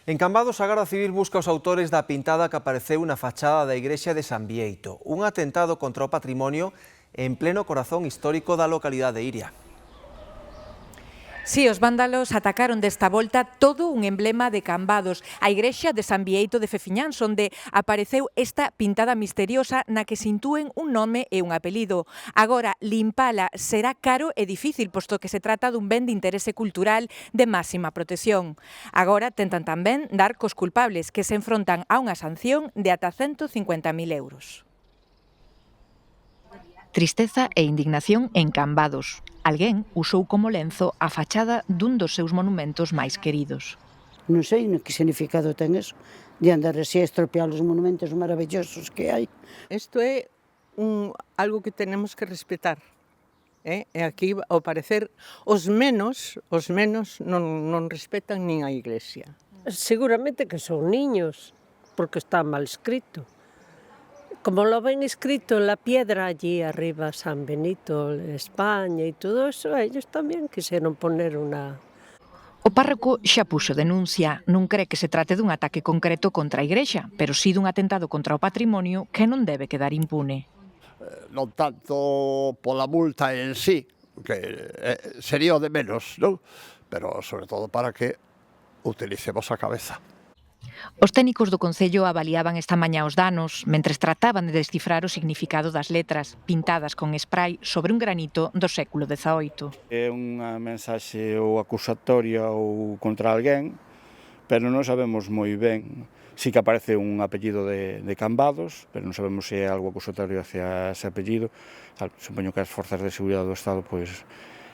En Cambados, a Garda Civil busca os autores da pintada que apareceu na fachada da igrexa de San Bieito, un atentado contra o patrimonio en pleno corazón histórico da localidade de Iria. Si, os vándalos atacaron desta volta todo un emblema de Cambados, a igrexa de San Bieito de Fefiñáns, onde apareceu esta pintada misteriosa na que se intúen un nome e un apelido. Agora, limpala será caro e difícil, posto que se trata dun ben de interese cultural de máxima protección. Agora tentan tamén dar cos culpables, que se enfrontan a unha sanción de ata 150.000 euros. Tristeza e indignación en Cambados. Alguén usou como lenzo a fachada dun dos seus monumentos máis queridos. Non sei que significado ten eso, de andar así a estropear os monumentos maravillosos que hai. Isto é algo que tenemos que respetar. E aquí, ao parecer, os menos non respetan nin a iglesia. Seguramente que son niños, porque está mal escrito. Como lo ven escrito en la piedra allí arriba, San Benito, España y todo eso, ellos también quisieron poner una... O párroco xa puxo denuncia, non cree que se trate dun ataque concreto contra a igrexa, pero sí dun atentado contra o patrimonio que non debe quedar impune. Non tanto pola multa en sí, que sería o de menos, non? Pero sobre todo para que utilicemos a cabeza. Os técnicos do Concello avaliaban esta mañá os danos, mentres trataban de descifrar o significado das letras, pintadas con spray sobre un granito do século XVIII. É unha mensaxe ou acusatoria ou contra alguén, pero non sabemos moi ben. Sí que aparece un apellido de Cambados, pero non sabemos se é algo acusatorio hacia ese apellido. Supoño que as forzas de seguridade do Estado,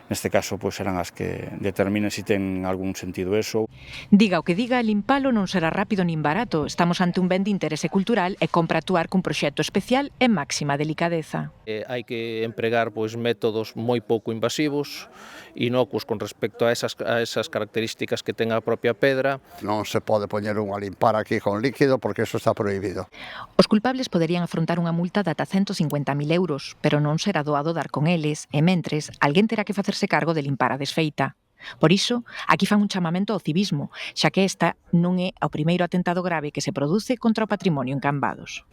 neste caso, serán as que determinen se ten algún sentido eso. Diga o que diga, limpalo non será rápido nin barato. Estamos ante un ben de interese cultural e compra actuar cun proxecto especial e máxima delicadeza. Hai que empregar métodos moi pouco invasivos, inocuos con respecto a esas características que ten a propia pedra. Non se pode poñer unha limpar aquí con líquido porque eso está prohibido. Os culpables poderían afrontar unha multa de ata 150.000 euros, pero non será doado dar con eles, e mentres, alguén terá que facerse cargo de limpar a desfeita. Por iso, aquí fan un chamamento ao civismo, xa que esta non é o primeiro atentado grave que se produce contra o patrimonio en Cambados.